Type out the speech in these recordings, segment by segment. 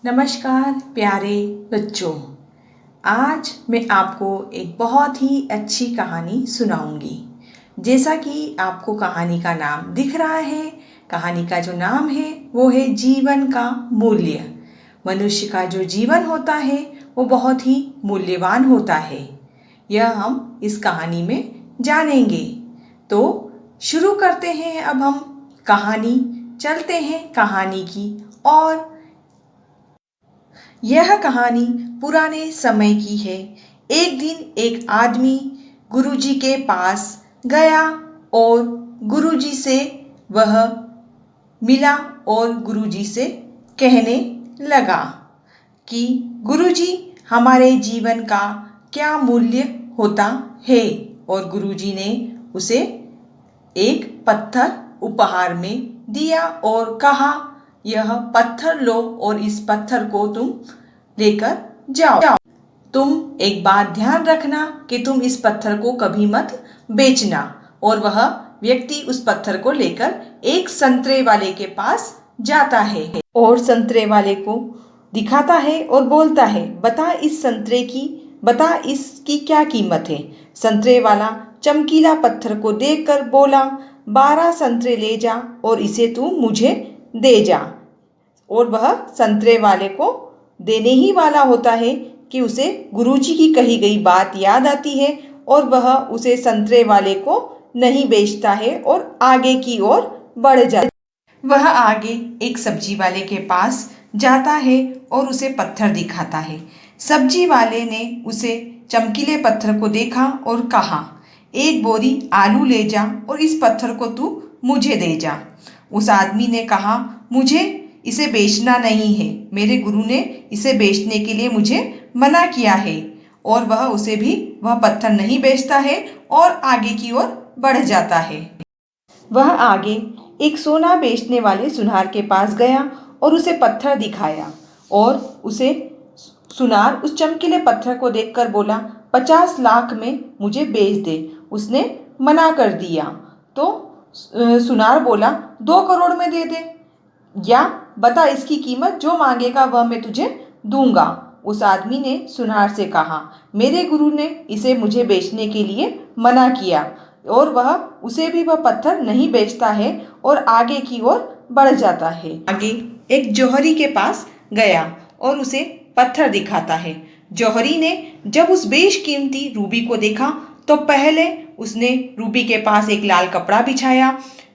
नमस्कार प्यारे बच्चों। आज मैं आपको एक बहुत ही अच्छी कहानी सुनाऊंगी। जैसा कि आपको कहानी का नाम दिख रहा है, कहानी का जो नाम है वो है जीवन का मूल्य। मनुष्य का जो जीवन होता है वो बहुत ही मूल्यवान होता है। यह हम इस कहानी में जानेंगे। तो शुरू करते हैं अब हम कहानी। चलते हैं कहानी की और यह कहानी पुराने समय की है। एक दिन एक आदमी गुरुजी के पास गया और गुरुजी से वह मिला और गुरुजी से कहने लगा कि गुरुजी, हमारे जीवन का क्या मूल्य होता है। और गुरुजी ने उसे एक पत्थर उपहार में दिया और कहा, यह पत्थर लो और इस पत्थर को तुम लेकर जाओ। तुम एक बात ध्यान रखना कि तुम इस पत्थर को कभी मत बेचना। और वह व्यक्ति उस पत्थर को लेकर एक संतरे वाले के पास जाता है और संतरे वाले को दिखाता है और बोलता है, बता इसकी क्या कीमत है। संतरे वाला चमकीला पत्थर को देखकर बोला, 12 संतरे ले जा और इसे तू मुझे दे जा। और वह संतरे वाले को देने ही वाला होता है कि उसे गुरुजी की कही गई बात याद आती है और वह उसे संतरे वाले को नहीं बेचता है और आगे की ओर बढ़ जाता है। वह आगे एक सब्जी वाले के पास जाता है और उसे पत्थर दिखाता है। सब्जी वाले ने उसे चमकीले पत्थर को देखा और कहा, 1 बोरी आलू ले जा और इस पत्थर को तू मुझे दे जा। उस आदमी ने कहा, मुझे इसे बेचना नहीं है, मेरे गुरु ने इसे बेचने के लिए मुझे मना किया है। और वह उसे भी वह पत्थर नहीं बेचता है और आगे की ओर बढ़ जाता है। वह आगे एक सोना बेचने वाले सुनार के पास गया और उसे पत्थर दिखाया और उसे सुनार उस चमकीले पत्थर को देखकर बोला, 50 लाख में मुझे बेच दे। उसने मना कर दिया तो सुनार बोला, 2 करोड़ में दे दे, या बता इसकी कीमत, जो मांगेगा वह मैं तुझे दूंगा। उस आदमी ने सुनार से कहा, मेरे गुरु ने इसे मुझे बेचने के लिए मना किया और उसे भी वह पत्थर नहीं बेचता है और आगे की ओर बढ़ जाता है। आगे एक जौहरी के पास गया और उसे पत्थर दिखाता है। जौहरी ने जब उस बेशकीमती रूबी को देखा तो पहले उसने रूबी के पास एक लाल कपड़ा बिछाया,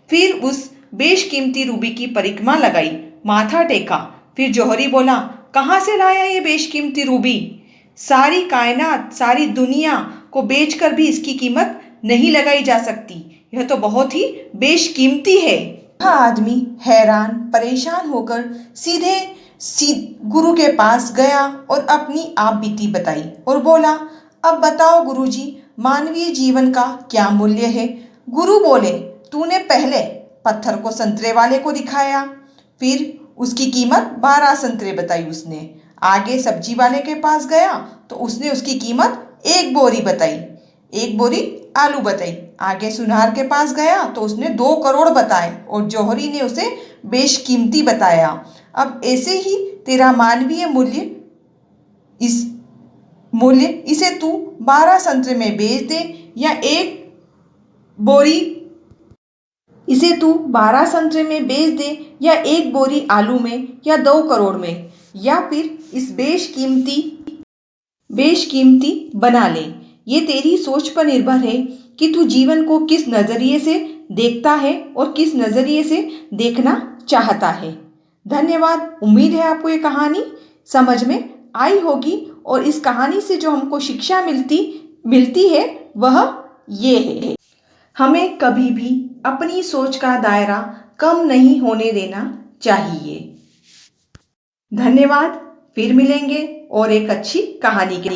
फिर उस बेशकीमती रूबी की परिक्रमा लगाई, माथा टेका। फिर जौहरी बोला, कहाँ से लाया ये बेशकीमती रूबी? सारी कायनात, सारी दुनिया को बेचकर भी इसकी कीमत नहीं लगाई जा सकती, यह तो बहुत ही बेशकीमती है। वह आदमी हैरान परेशान होकर सीधे गुरु के पास गया और अपनी आप बीती बताई और बोला, अब बताओ गुरुजी, मानवीय जीवन का क्या मूल्य है? गुरु बोले, तूने पहले पत्थर को संतरे वाले को दिखाया, फिर उसकी कीमत 12 संतरे बताई उसने। आगे सब्जी वाले के पास गया तो उसने उसकी कीमत 1 बोरी बताई, 1 बोरी आलू बताई। आगे सुनार के पास गया तो उसने 2 करोड़ बताए और जौहरी ने उसे बेशकीमती बताया। अब ऐसे ही तेरा मानवीय मूल्य इसे तू 12 संतरे में बेच दे, या इसे तू 12 संतरे में बेच दे, या 1 बोरी आलू में, या 2 करोड़ में, या फिर इस बेशकीमती बना ले। ये तेरी सोच पर निर्भर है कि तू जीवन को किस नज़रिए से देखता है और किस नज़रिए से देखना चाहता है। धन्यवाद। उम्मीद है आपको ये कहानी समझ में आई होगी और इस कहानी से जो हमको शिक्षा मिलती है वह ये है, हमें कभी भी अपनी सोच का दायरा कम नहीं होने देना चाहिए। धन्यवाद। फिर मिलेंगे और एक अच्छी कहानी के